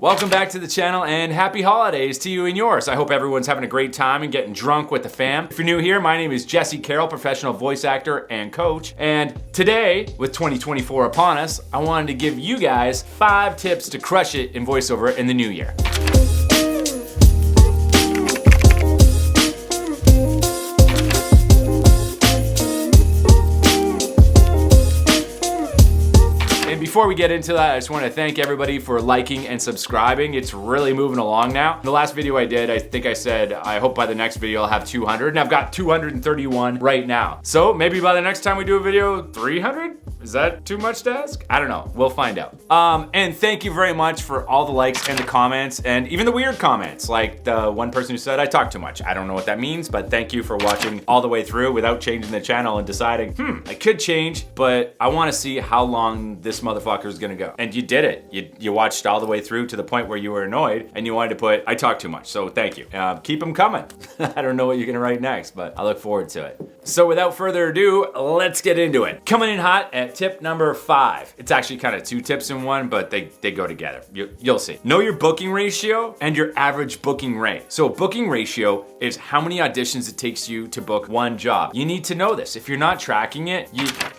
Welcome back to the channel and happy holidays to you and yours. I hope everyone's having a great time and getting drunk with the fam. If you're new here, my name is Jesse Carroll, professional voice actor and coach. And today, with 2024 upon us, I wanted to give you guys 5 tips to crush it in voiceover in the new year. Before we get into that, I just want to thank everybody for liking and subscribing. It's really moving along now. The last video I did, I think I said, I hope by the next video I'll have 200, and I've got 231 right now. So maybe by the next time we do a video, 300? Is that too much to ask? I don't know, we'll find out. And thank you very much for all the likes and the comments, and even the weird comments, like the one person who said I talk too much. I don't know what that means, but thank you for watching all the way through without changing the channel and deciding, I could change, but I want to see how long this motherfucker's gonna go. And you did it. You watched all the way through to the point where you were annoyed and you wanted to put, I talk too much, so thank you. Keep them coming. I don't know what you're gonna write next, but I look forward to it. So without further ado, let's get into it. Coming in hot at tip number 5. It's actually kind of 2 tips in one, but they go together. You'll see. Know your booking ratio and your average booking rate. So booking ratio is how many auditions it takes you to book one job. You need to know this. If you're not tracking it,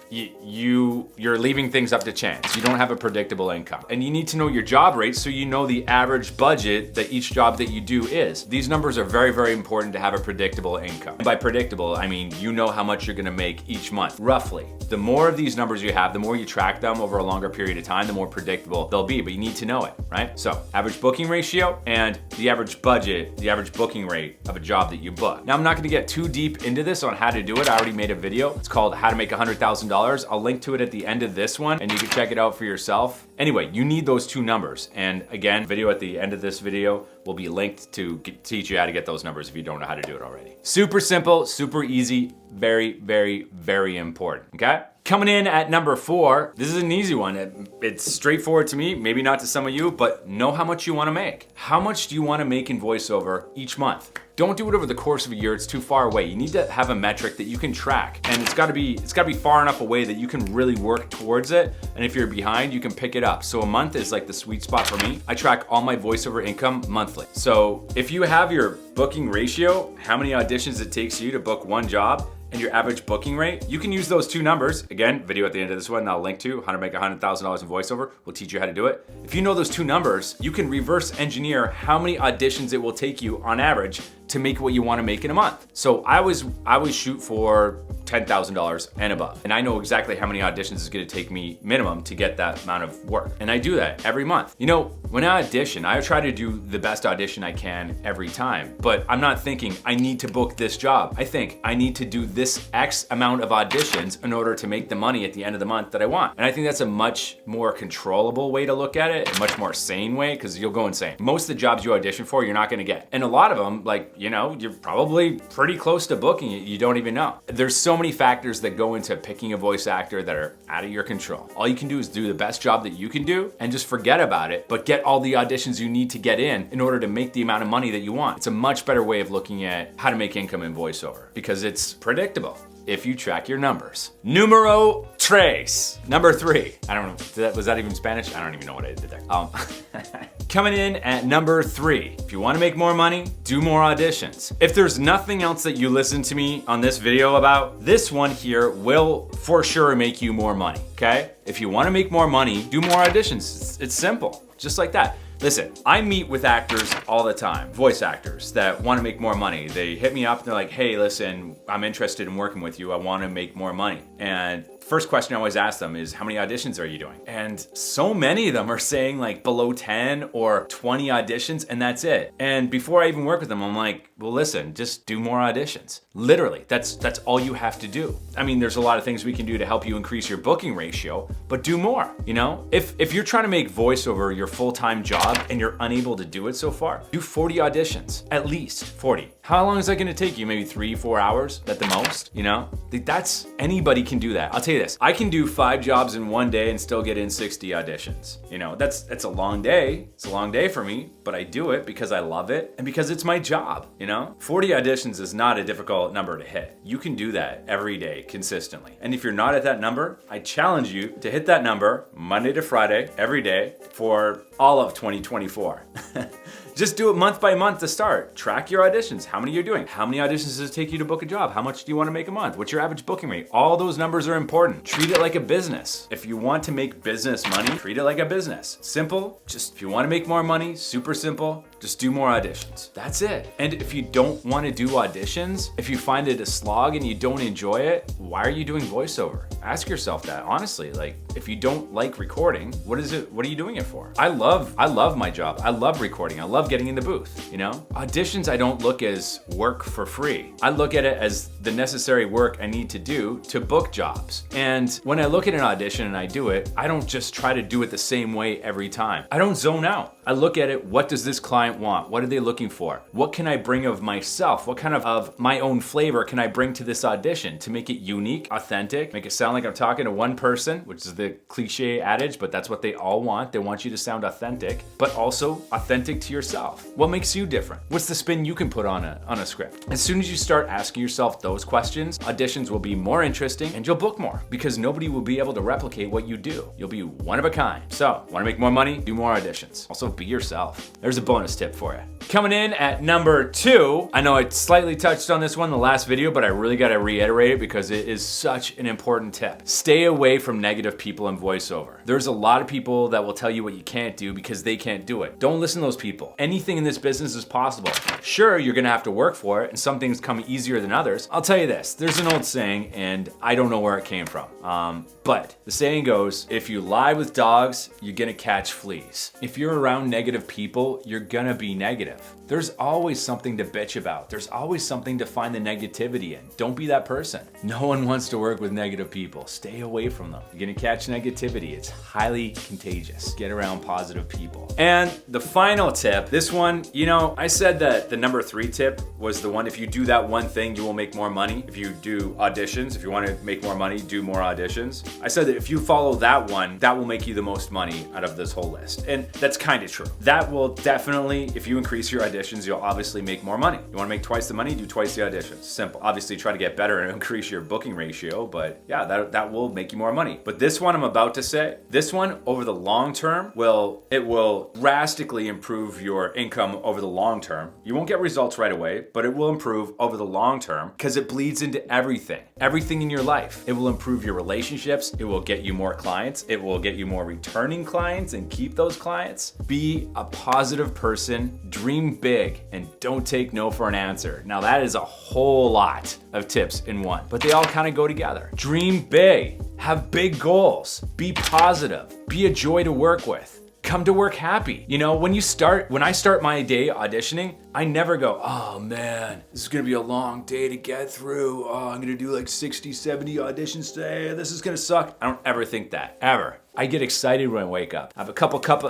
you're leaving things up to chance. You don't have a predictable income. And you need to know your job rate so you know the average budget that each job that you do is. These numbers are very, very important to have a predictable income. And by predictable, I mean you know how much you're gonna make each month, roughly. The more of these numbers you have, the more you track them over a longer period of time, the more predictable they'll be, but you need to know it, right? So average booking ratio and the average budget, the average booking rate of a job that you book. Now I'm not gonna get too deep into this on how to do it. I already made a video. It's called How to Make $100,000. I'll link to it at the end of this one and you can check it out for yourself. Anyway, you need those 2 numbers. And again, video at the end of this video will be linked to teach you how to get those numbers if you don't know how to do it already. Super simple, super easy, very, very, very important, okay? Coming in at number 4, this is an easy one. It's straightforward to me, maybe not to some of you, but know how much you wanna make. How much do you wanna make in voiceover each month? Don't do it over the course of a year, it's too far away. You need to have a metric that you can track, and it's gotta be far enough away that you can really work towards it, and if you're behind, you can pick it up. So a month is like the sweet spot for me. I track all my voiceover income monthly. So if you have your booking ratio, how many auditions it takes you to book one job, and your average booking rate, you can use those 2 numbers. Again, video at the end of this one, I'll link to how to make $100,000 in voiceover. We'll teach you how to do it. If you know those 2 numbers, you can reverse engineer how many auditions it will take you on average to make what you wanna make in a month. So I always shoot for $10,000 and above. And I know exactly how many auditions it's gonna take me minimum to get that amount of work. And I do that every month. You know, when I audition, I try to do the best audition I can every time, but I'm not thinking I need to book this job. I think I need to do this X amount of auditions in order to make the money at the end of the month that I want. And I think that's a much more controllable way to look at it, a much more sane way, because you'll go insane. Most of the jobs you audition for, you're not gonna get. And a lot of them, like, you know, you're probably pretty close to booking it, you don't even know. There's so many factors that go into picking a voice actor that are out of your control. All you can do is do the best job that you can do and just forget about it, but get all the auditions you need to get in order to make the amount of money that you want. It's a much better way of looking at how to make income in voiceover because it's predictable if you track your numbers. Numero 3. Number 3. I don't know, was that even Spanish? I don't even know what I did there. Coming in at number 3. If you wanna make more money, do more auditions. If there's nothing else that you listen to me on this video about, this one here will for sure make you more money, okay? If you wanna make more money, do more auditions. It's simple, just like that. Listen, I meet with actors all the time, voice actors that want to make more money. They hit me up and they're like, hey, listen, I'm interested in working with you. I want to make more money. And first question I always ask them is, how many auditions are you doing? And so many of them are saying like below 10 or 20 auditions and that's it. And before I even work with them, I'm like, well, listen, just do more auditions. Literally, that's all you have to do. I mean, there's a lot of things we can do to help you increase your booking ratio, but do more, you know? If you're trying to make voiceover your full-time job and you're unable to do it so far, do 40 auditions, at least 40. How long is that gonna take you? Maybe 3-4 hours at the most, you know? That's, anybody can do that. I'll tell you this, I can do 5 jobs in one day and still get in 60 auditions. You know, that's a long day. It's a long day for me, but I do it because I love it and because it's my job, you know? 40 auditions is not a difficult number to hit. You can do that every day consistently. And if you're not at that number, I challenge you to hit that number Monday to Friday, every day for all of 2024. Just do it month by month to start. Track your auditions. How many you're doing? How many auditions does it take you to book a job? How much do you want to make a month? What's your average booking rate? All those numbers are important. Treat it like a business. If you want to make business money, treat it like a business. Simple. Just if you want to make more money, super simple. Just do more auditions. That's it. And if you don't want to do auditions, if you find it a slog and you don't enjoy it, why are you doing voiceover? Ask yourself that, honestly. Like, if you don't like recording, what are you doing it for? I love my job. I love recording. I love getting in the booth, you know? Auditions I don't look as work for free. I look at it as the necessary work I need to do to book jobs. And when I look at an audition and I do it, I don't just try to do it the same way every time. I don't zone out. I look at it, what does this client want? What are they looking for? What can I bring of myself? What kind of my own flavor can I bring to this audition to make it unique, authentic, make it sound like I'm talking to one person, which is the cliche adage, but that's what they all want. They want you to sound authentic, but also authentic to yourself. What makes you different? What's the spin you can put on a script? As soon as you start asking yourself those questions, auditions will be more interesting and you'll book more because nobody will be able to replicate what you do. You'll be one of a kind. So, want to make more money? Do more auditions. Also, be yourself. There's a bonus tip for you. Coming in at number 2, I know I slightly touched on this one in the last video, but I really got to reiterate it because it is such an important tip. Stay away from negative people in voiceover. There's a lot of people that will tell you what you can't do because they can't do it. Don't listen to those people. Anything in this business is possible. Sure, you're gonna have to work for it and some things come easier than others. I'll tell you this, there's an old saying and I don't know where it came from. But the saying goes, if you lie with dogs, you're gonna catch fleas. If you're around negative people, you're gonna be negative. There's always something to bitch about. There's always something to find the negativity in. Don't be that person. No one wants to work with negative people. Stay away from them. You're gonna catch negativity. It's highly contagious. Get around positive people. And the final tip, this one, you know, I said that the number 3 tip was the one, if you do that one thing, you will make more money. If you do auditions, if you want to make more money, do more auditions. I said that if you follow that one, that will make you the most money out of this whole list. And that's kind of true. That will definitely, if you increase your auditions, you'll obviously make more money. You want to make twice the money, do twice the auditions. Simple. Obviously try to get better and increase your booking ratio, but yeah, that will make you more money. But this one I'm about to say, this one over the long term will drastically improve your income over the long term. You won't get results right away, but it will improve over the long term because it bleeds into everything in your life. It will improve your relationships. It will get you more clients. It will get you more returning clients and keep those clients. Be a positive person, dream big, and don't take no for an answer. Now that is a whole lot of tips in one, but they all kind of go together. Dream big, have big goals, be positive, be a joy to work with. Come to work happy. You know, when I start my day auditioning, I never go, oh man, this is gonna be a long day to get through. Oh, I'm gonna do like 60, 70 auditions today. This is gonna suck. I don't ever think that, ever. I get excited when I wake up. I have a couple cups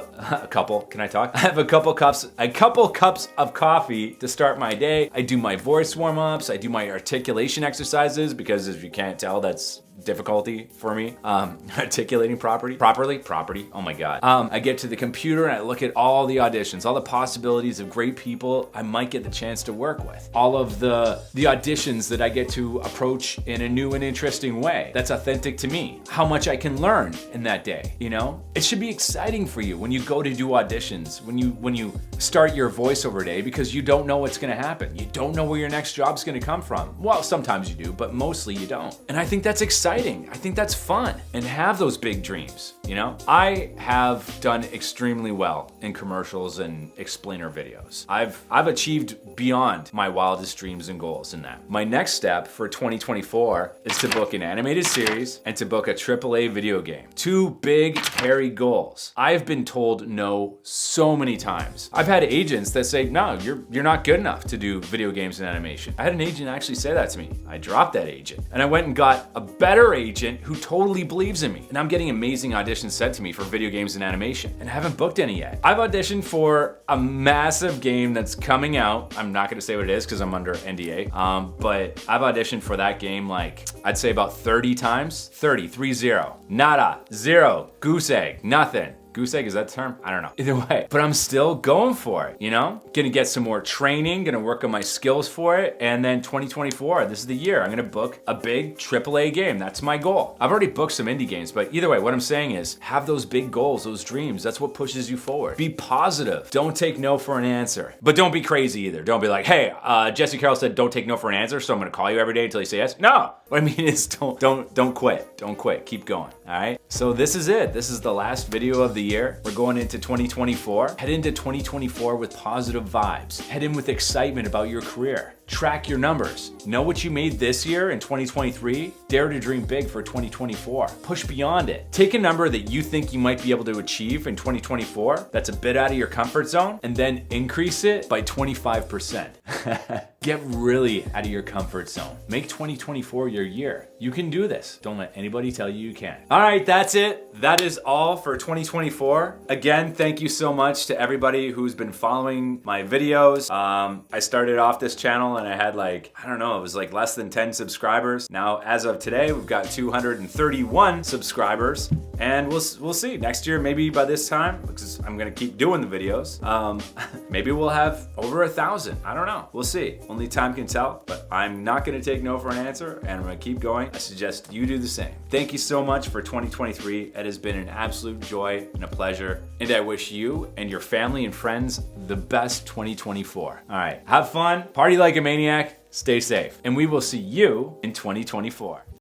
of coffee to start my day. I do my voice warm-ups. I do my articulation exercises because if you can't tell, that's difficulty for me. Articulating properly. Oh my God. I get to the computer and I look at all the auditions, all the possibilities of great people I might get the chance to work with. All of the auditions that I get to approach in a new and interesting way that's authentic to me. How much I can learn in that day, you know? It should be exciting for you when you go to do auditions, when you start your voiceover day because you don't know what's gonna happen. You don't know where your next job's gonna come from. Well, sometimes you do, but mostly you don't. And I think that's exciting. I think that's fun, and have those big dreams, you know? I have done extremely well in commercials and explainer videos. I've achieved beyond my wildest dreams and goals in that. My next step for 2024 is to book an animated series and to book a AAA video game. 2 big, hairy goals. I've been told no so many times. I've had agents that say, no, you're not good enough to do video games and animation. I had an agent actually say that to me. I dropped that agent and I went and got a better agent who totally believes in me. And I'm getting amazing auditions sent to me for video games and animation and I haven't booked any yet. I've auditioned for a massive game that's coming out. I'm not gonna say what it is because I'm under NDA, but I've auditioned for that game like, I'd say about 30 times. 30, nada, zero, goose egg, nothing. Goose egg, is that the term? I don't know. Either way, but I'm still going for it, you know? Gonna get some more training, gonna work on my skills for it, and then 2024, this is the year, I'm gonna book a big AAA game. That's my goal. I've already booked some indie games, but either way, what I'm saying is, have those big goals, those dreams. That's what pushes you forward. Be positive. Don't take no for an answer. But don't be crazy either. Don't be like, hey, Jesse Carroll said don't take no for an answer, so I'm gonna call you every day until you say yes. No! What I mean is don't quit. Don't quit. Keep going, all right? So this is it. This is the last video of the year. We're going into 2024. Head into 2024 with positive vibes. Head in with excitement about your career. Track your numbers. Know what you made this year in 2023. Dare to dream big for 2024. Push beyond it. Take a number that you think you might be able to achieve in 2024 that's a bit out of your comfort zone and then increase it by 25%. Get really out of your comfort zone. Make 2024 your year. You can do this. Don't let anybody tell you you can't. All right, that's it. That is all for 2024. Again, thank you so much to everybody who's been following my videos. I started off this channel and I had like, I don't know, it was like less than 10 subscribers. Now, as of today, we've got 231 subscribers. And we'll see. Next year, maybe by this time, because I'm gonna keep doing the videos, maybe we'll have over 1,000. I don't know. We'll see. Only time can tell, but I'm not gonna take no for an answer and I'm gonna keep going. I suggest you do the same. Thank you so much for 2023. It has been an absolute joy and a pleasure. And I wish you and your family and friends the best 2024. All right, have fun, party like a maniac, stay safe, and we will see you in 2024.